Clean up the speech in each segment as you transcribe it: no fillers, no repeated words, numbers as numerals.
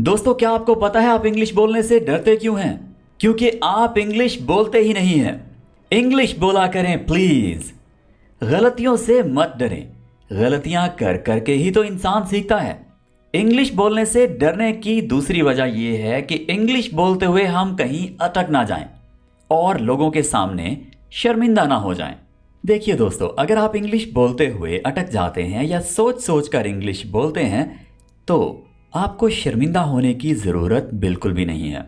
दोस्तों, क्या आपको पता है आप इंग्लिश बोलने से डरते क्यों हैं? क्योंकि आप इंग्लिश बोलते ही नहीं हैं। इंग्लिश बोला करें प्लीज। गलतियों से मत डरें। गलतियां कर करके ही तो इंसान सीखता है। इंग्लिश बोलने से डरने की दूसरी वजह यह है कि इंग्लिश बोलते हुए हम कहीं अटक ना जाएं और लोगों के सामने शर्मिंदा ना हो जाएं। देखिए दोस्तों, अगर आप इंग्लिश बोलते हुए अटक जाते हैं या सोच सोच कर इंग्लिश बोलते हैं तो आपको शर्मिंदा होने की ज़रूरत बिल्कुल भी नहीं है।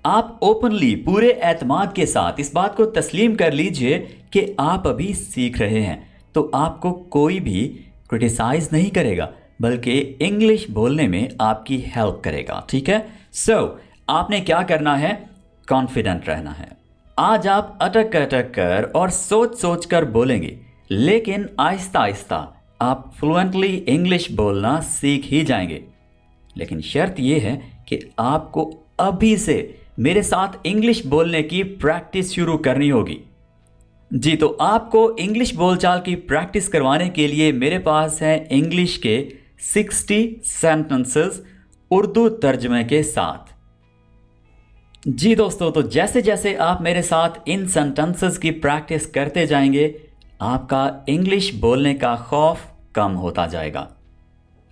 आप ओपनली पूरे एतमाद के साथ इस बात को तस्लीम कर लीजिए कि आप अभी सीख रहे हैं, तो आपको कोई भी क्रिटिसाइज नहीं करेगा बल्कि इंग्लिश बोलने में आपकी हेल्प करेगा। ठीक है, आपने क्या करना है? कॉन्फिडेंट रहना है। आज आप अटक कर और सोच सोच कर बोलेंगे, लेकिन आहिस्ता आहिस्ता आप फ्लुएंटली इंग्लिश बोलना सीख ही जाएंगे। लेकिन शर्त यह है कि आपको अभी से मेरे साथ इंग्लिश बोलने की प्रैक्टिस शुरू करनी होगी। जी, तो आपको इंग्लिश बोलचाल की प्रैक्टिस करवाने के लिए मेरे पास है इंग्लिश के 60 सेंटेंसेस उर्दू तर्जमे के साथ। जी दोस्तों, तो जैसे जैसे आप मेरे साथ इन सेंटेंसेस की प्रैक्टिस करते जाएंगे, आपका इंग्लिश बोलने का खौफ कम होता जाएगा।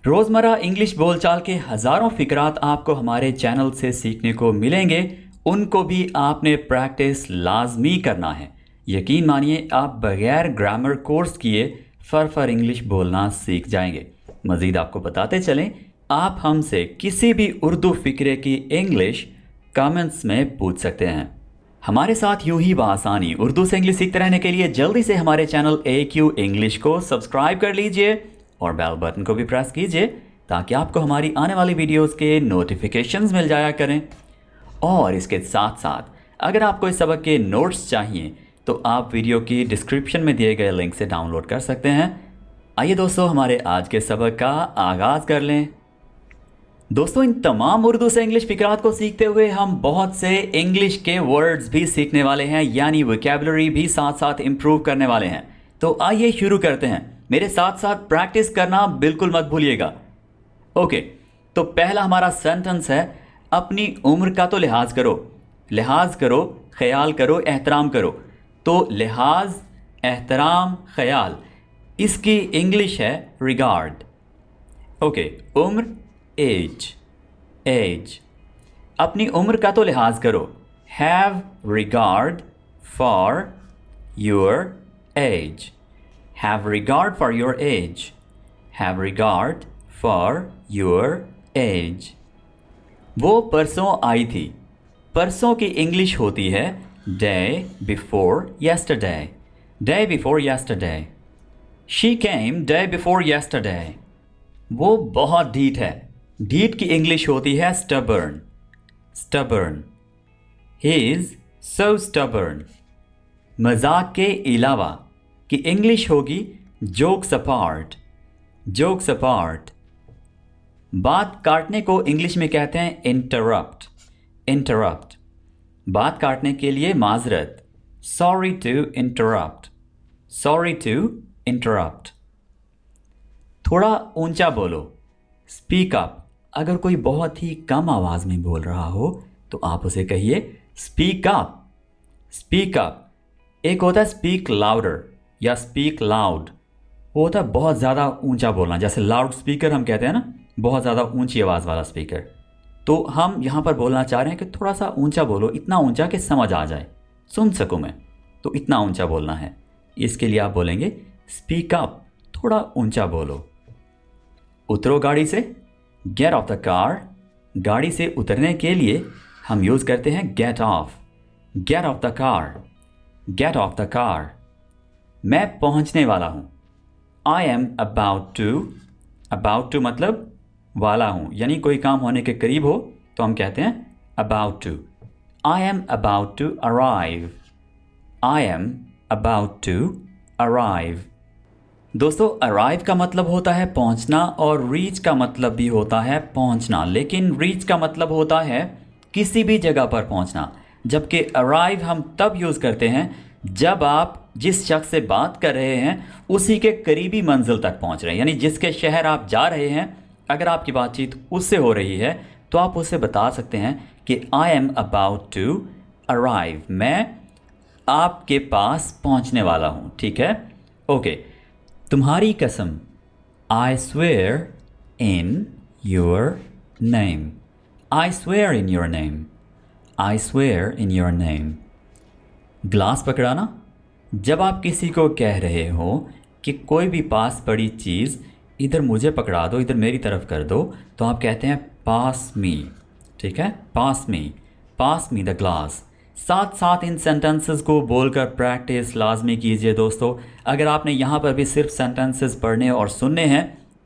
रोज़मर्रा इंग्लिश बोलचाल के हज़ारों फ़िक्रात आपको हमारे चैनल से सीखने को मिलेंगे, उनको भी आपने प्रैक्टिस लाजमी करना है। यकीन मानिए, आप बगैर ग्रामर कोर्स किए फर इंग्लिश बोलना सीख जाएंगे। मज़ीद आपको बताते चलें, आप हमसे किसी भी उर्दू फ़िक्रे की इंग्लिश कमेंट्स में पूछ सकते हैं। हमारे साथ यूं ही बआसानी उर्दू से इंग्लिश सीखते रहने के लिए जल्दी से हमारे चैनल AQ इंग्लिश को सब्सक्राइब कर लीजिए और बेल बटन को भी प्रेस कीजिए ताकि आपको हमारी आने वाली वीडियोस के नोटिफिकेशंस मिल जाया करें। और इसके साथ साथ अगर आपको इस सबक के नोट्स चाहिए तो आप वीडियो की डिस्क्रिप्शन में दिए गए लिंक से डाउनलोड कर सकते हैं। आइए दोस्तों, हमारे आज के सबक का आगाज़ कर लें। दोस्तों, इन तमाम उर्दू से इंग्लिश फ़िक्रात को सीखते हुए हम बहुत से इंग्लिश के वर्ड्स भी सीखने वाले हैं, यानी वोकैबुलरी भी साथ साथ इम्प्रूव करने वाले हैं। तो आइए शुरू करते हैं। मेरे साथ साथ प्रैक्टिस करना बिल्कुल मत भूलिएगा। ओके, तो पहला हमारा सेंटेंस है, अपनी उम्र का तो लिहाज करो। लिहाज करो, ख्याल करो, एहतराम करो। तो लिहाज, एहतराम, ख्याल, इसकी इंग्लिश है रिगार्ड। ओके, उम्र, एज। अपनी उम्र का तो लिहाज करो। Have regard for your age. Have regard for your age. Have regard for your age. वो परसों आई थी। परसों की इंग्लिश होती है day before yesterday. Day before yesterday. She came day before yesterday. वो बहुत ढीठ है। ढीठ की इंग्लिश होती है stubborn. Stubborn. He is so stubborn. मजाक के अलावा कि इंग्लिश होगी जोक्स अपार्ट। Jokes apart. बात काटने को इंग्लिश में कहते हैं इंटरप्ट। इंटरप्ट। बात काटने के लिए माजरत। Sorry to interrupt. Sorry to interrupt. थोड़ा ऊंचा बोलो। Speak up. अगर कोई बहुत ही कम आवाज़ में बोल रहा हो तो आप उसे कहिए स्पीक अप। Speak up. एक होता है स्पीक लाउडर या स्पीक लाउड। वो होता है बहुत ज़्यादा ऊंचा बोलना, जैसे लाउड स्पीकर हम कहते हैं ना, बहुत ज़्यादा ऊंची आवाज़ वाला स्पीकर। तो हम यहाँ पर बोलना चाह रहे हैं कि थोड़ा सा ऊंचा बोलो, इतना ऊंचा कि समझ आ जाए, सुन सकूँ मैं, तो इतना ऊंचा बोलना है। इसके लिए आप बोलेंगे स्पीक अप, थोड़ा ऊंचा बोलो। उतरो गाड़ी से, गेट ऑफ द कार। गाड़ी से उतरने के लिए हम यूज़ करते हैं get off. Get off the car. Get off the car. मैं पहुंचने वाला हूं। I am about to. About to मतलब वाला हूं, यानी कोई काम होने के करीब हो तो हम कहते हैं about to. I am about to arrive. I am about to arrive. दोस्तों, अराइव का मतलब होता है पहुंचना और रीच का मतलब भी होता है पहुंचना, लेकिन रीच का मतलब होता है किसी भी जगह पर पहुंचना, जबकि अराइव हम तब यूज़ करते हैं जब आप जिस शख्स से बात कर रहे हैं उसी के करीबी मंजिल तक पहुंच रहे हैं, यानी जिसके शहर आप जा रहे हैं, अगर आपकी बातचीत उससे हो रही है तो आप उसे बता सकते हैं कि I am about to arrive, मैं आपके पास पहुंचने वाला हूं, ठीक है। ओके, तुम्हारी कसम, I swear in your name, I swear in your name, I swear in your name. Glass पकड़ाना, जब आप किसी को कह रहे हो कि कोई भी पास पड़ी चीज़ इधर मुझे पकड़ा दो, इधर मेरी तरफ कर दो, तो आप कहते हैं पास मी, ठीक है, पास मी द ग्लास। साथ साथ इन सेंटेंसेस को बोलकर प्रैक्टिस लाजमी कीजिए दोस्तों। अगर आपने यहाँ पर भी सिर्फ सेंटेंसेस पढ़ने और सुनने हैं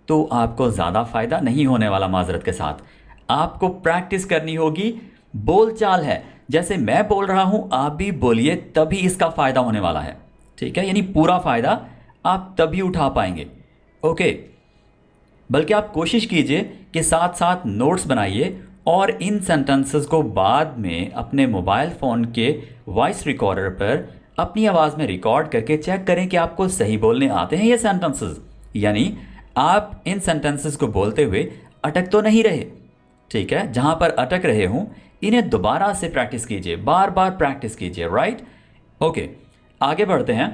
तो आपको ज़्यादा फ़ायदा नहीं होने वाला। माजरत के साथ आपको प्रैक्टिस करनी होगी। बोलचाल है, जैसे मैं बोल रहा हूँ आप भी बोलिए, तभी इसका फ़ायदा होने वाला है, ठीक है। यानी पूरा फ़ायदा आप तभी उठा पाएंगे। ओके, बल्कि आप कोशिश कीजिए कि साथ साथ नोट्स बनाइए और इन सेंटेंसेस को बाद में अपने मोबाइल फ़ोन के वॉइस रिकॉर्डर पर अपनी आवाज़ में रिकॉर्ड करके चेक करें कि आपको सही बोलने आते हैं ये सेंटेंसेस, यानी आप इन सेंटेंसेस को बोलते हुए अटक तो नहीं रहे, ठीक है। जहाँ पर अटक रहे हों इन्हें दोबारा से प्रैक्टिस कीजिए, बार बार प्रैक्टिस कीजिए, राइट। ओके, आगे बढ़ते हैं।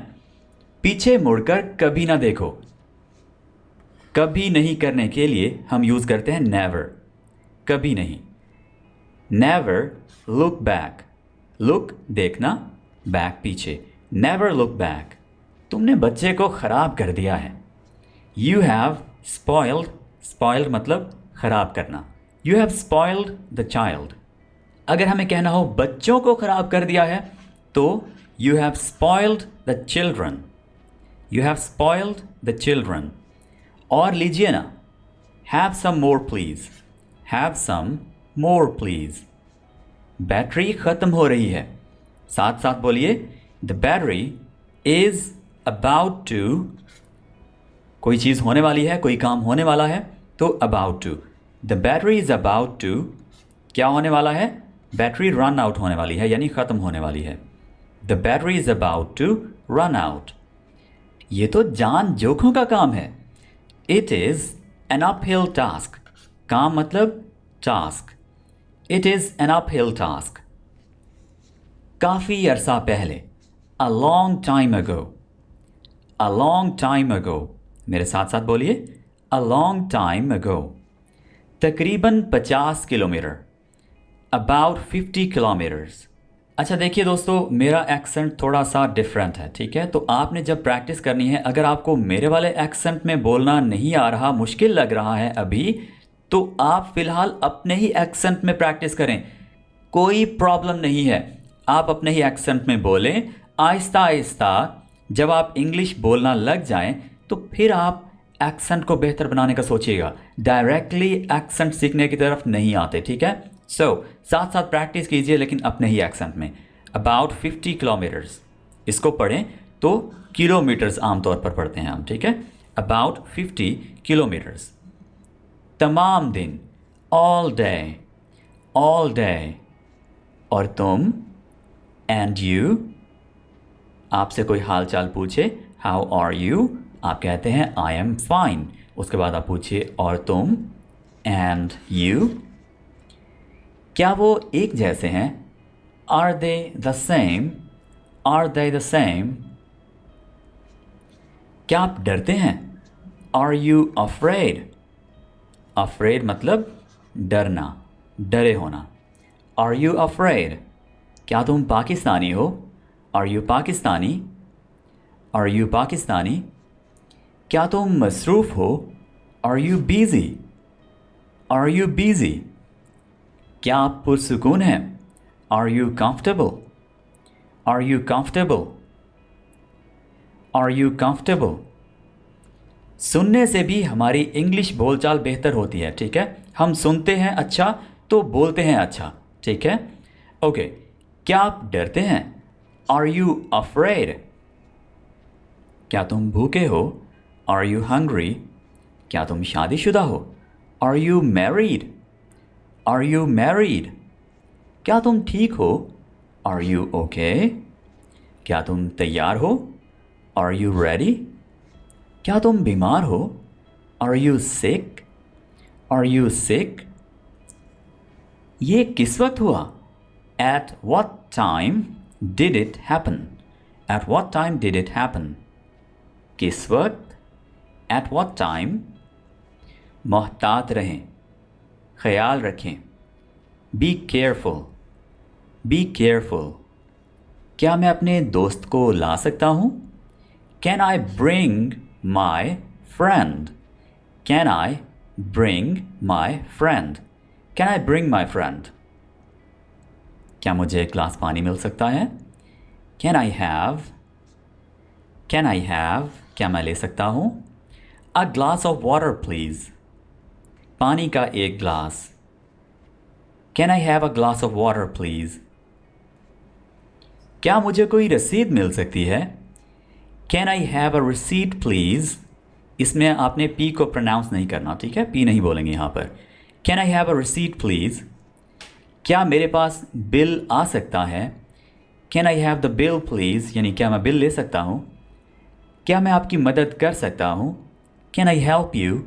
पीछे मुड़कर कभी ना देखो, कभी नहीं करने के लिए हम यूज़ करते हैं नेवर, कभी नहीं। नेवर लुक बैक, लुक देखना, बैक पीछे, नेवर लुक बैक। तुमने बच्चे को ख़राब कर दिया है। यू हैव स्पॉइल्ड, स्पॉइल्ड मतलब ख़राब करना, you have spoiled the child. अगर हमें कहना हो बच्चों को ख़राब कर दिया है तो you have spoiled the children, you have spoiled the children. और लीजिए ना, have some more please, have some more please. Battery ख़त्म हो रही है, साथ साथ बोलिए the battery is about to, कोई चीज़ होने वाली है, कोई काम होने वाला है तो about to, the battery is about to, क्या होने वाला है, बैटरी रन आउट होने वाली है, यानी ख़त्म होने वाली है। The battery is about to run out. ये तो जान जोखों का काम है। It is an uphill task, काम मतलब task, it is an uphill task. काफ़ी अरसा पहले, a long time ago, a long time ago. मेरे साथ साथ बोलिए अ लॉन्ग टाइम अगो। तकरीबन 50 किलोमीटर, अबाउट 50 किलोमीटर्स। अच्छा देखिए दोस्तों, मेरा एक्सेंट थोड़ा सा डिफरेंट है, ठीक है। तो आपने जब प्रैक्टिस करनी है, अगर आपको मेरे वाले एक्सेंट में बोलना नहीं आ रहा, मुश्किल लग रहा है अभी, तो आप फ़िलहाल अपने ही एक्सेंट में प्रैक्टिस करें, कोई प्रॉब्लम नहीं है। आप अपने ही एक्सेंट में बोलें आहिस्ता आहिस्ता। जब आप इंग्लिश बोलना लग जाएं तो फिर आप एक्सेंट को बेहतर बनाने का सोचिएगा, डायरेक्टली एक्सेंट सीखने की तरफ नहीं आते, ठीक है। साथ साथ प्रैक्टिस कीजिए लेकिन अपने ही एक्सेंट में। अबाउट 50 किलोमीटर्स, इसको पढ़ें तो किलोमीटर्स आमतौर पर पढ़ते हैं हम, ठीक है। About 50 kilometres. तमाम दिन, ऑल डे, ऑल डे। और तुम, एंड यू। आपसे कोई हाल चाल पूछे, हाउ आर यू, आप कहते हैं आई एम फाइन। उसके बाद आप पूछिए और तुम, एंड यू। क्या वो एक जैसे हैं, are they the same, are they the same. क्या आप डरते हैं, आर यू अफ्रेड, अफ्रेड मतलब डरना, डरे होना, आर यू अफ्रेड। क्या तुम पाकिस्तानी हो, are you Pakistani, are you Pakistani. क्या तुम मसरूफ़ हो, are you busy, are you busy. क्या आप पुरसुकून हैं, are you comfortable, are you comfortable, are you comfortable. सुनने से भी हमारी इंग्लिश बोलचाल बेहतर होती है, ठीक है। हम सुनते हैं अच्छा तो बोलते हैं अच्छा, ठीक है। ओके, क्या आप डरते हैं, आर यू अफ्रेड। क्या तुम भूखे हो, आर यू हंग्री। क्या तुम शादीशुदा हो, are you married, are you married. क्या तुम ठीक हो, आर यू ओके। क्या तुम तैयार हो, आर यू रेडी। क्या तुम बीमार हो, are you sick, are you sick. ये किस वक्त हुआ? At what time did it happen? At what time did it happen? किस वक्त? At what time? मोहतात रहें, ख्याल रखें. Be careful. Be careful. क्या मैं अपने दोस्त को ला सकता हूँ? Can I bring my friend? Can I bring my friend? Can I bring my friend? क्या मुझे एक ग्लास पानी मिल सकता है? Can I have? Can I have? क्या मैं ले सकता हूँ? A glass of water, please. पानी का एक glass. Can I have a glass of water, please? क्या मुझे कोई रसीद मिल सकती है? Can I have a receipt, please? इसमें आपने P को प्रोनाउंस नहीं करना, ठीक है? P नहीं बोलेंगे यहाँ पर. Can I have a receipt, please? क्या मेरे पास बिल आ सकता है? Can I have the bill, please? यानी क्या मैं बिल ले सकता हूँ? क्या मैं आपकी मदद कर सकता हूँ? Can I help you?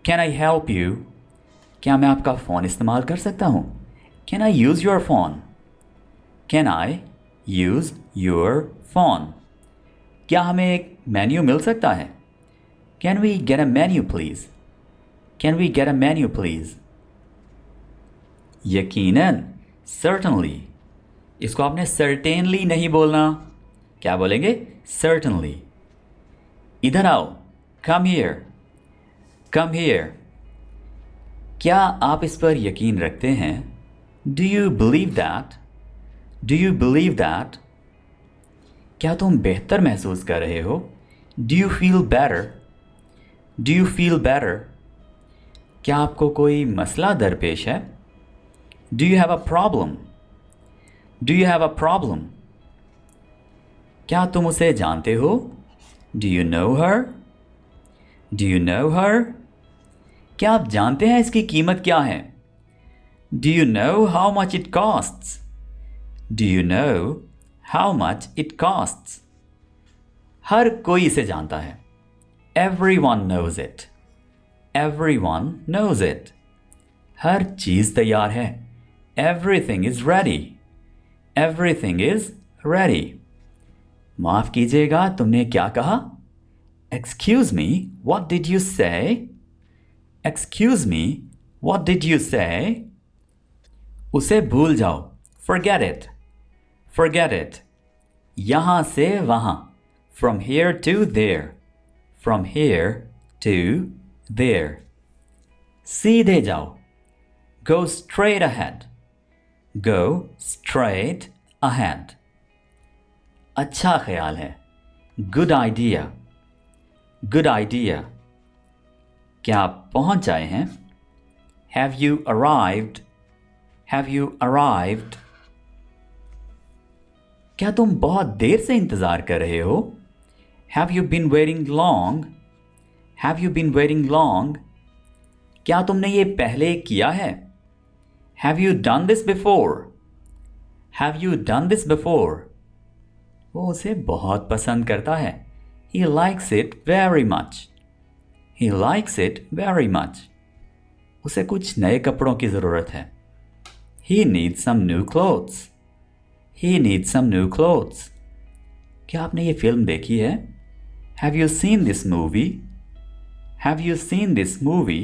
Can I help you? क्या मैं आपका फ़ोन इस्तेमाल कर सकता हूँ? Can I use your phone? Can I use your phone? क्या हमें एक मेन्यू मिल सकता है? Can we get a menu, please? Can we get a menu, please? यकीनन, certainly. इसको आपने certainly नहीं बोलना. क्या बोलेंगे? Certainly. इधर आओ. Come here. Come here. क्या आप इस पर यकीन रखते हैं? Do you believe that? Do you believe that? क्या तुम बेहतर महसूस कर रहे हो? Do you feel better? Do you feel better? क्या आपको कोई मसला दरपेश है? Do you have a problem? Do you have a problem? क्या तुम उसे जानते हो? Do you know her? Do you know her? क्या आप जानते हैं इसकी कीमत क्या है? Do you know how much it costs? Do you know how much it costs? हर कोई इसे जानता है. Everyone knows it. Everyone knows it. हर चीज़ तैयार है. Everything is ready. Everything is ready. माफ़ कीजिएगा, तुमने क्या कहा? Excuse me, what did you say? Excuse me, what did you say? उसे भूल जाओ. Forget it. Forget it. यहाँ से वहाँ. From here to there. From here to there. सीधे जाओ. Go straight ahead. Go straight ahead. अच्छा ख्याल है. Good idea. Good idea. क्या आप पहुंच आए हैं? Have you arrived? Have you arrived? क्या तुम बहुत देर से इंतज़ार कर रहे हो? Have you been waiting long? Have you been waiting long? क्या तुमने ये पहले किया है? Have you done this before? Have you done this before? वो उसे बहुत पसंद करता है. He likes it very much. He likes it very much. उसे कुछ नए कपड़ों की ज़रूरत है. He needs some new clothes. He needs some new clothes. क्या आपने ये फिल्म देखी है? Have you seen this movie? Have you seen this movie?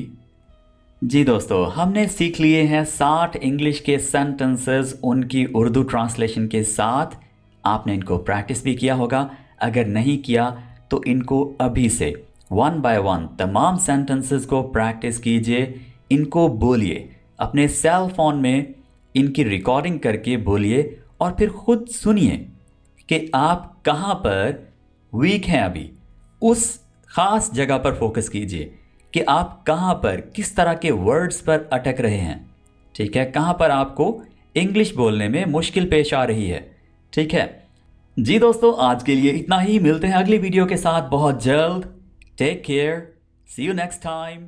जी दोस्तों, हमने सीख लिए हैं 60 इंग्लिश के सेंटेंसेस उनकी उर्दू ट्रांसलेशन के साथ. आपने इनको प्रैक्टिस भी किया होगा. अगर नहीं किया तो इनको अभी से 1 by 1 तमाम सेंटेंसेस को प्रैक्टिस कीजिए. इनको बोलिए. अपने सेल फोन में इनकी रिकॉर्डिंग करके बोलिए और फिर खुद सुनिए कि आप कहाँ पर वीक हैं. अभी उस ख़ास जगह पर फोकस कीजिए कि आप कहाँ पर किस तरह के वर्ड्स पर अटक रहे हैं. ठीक है, कहाँ पर आपको इंग्लिश बोलने में मुश्किल पेश आ रही है. ठीक है जी दोस्तों, आज के लिए इतना ही. मिलते हैं अगली वीडियो के साथ बहुत जल्द. Take care. See you next time.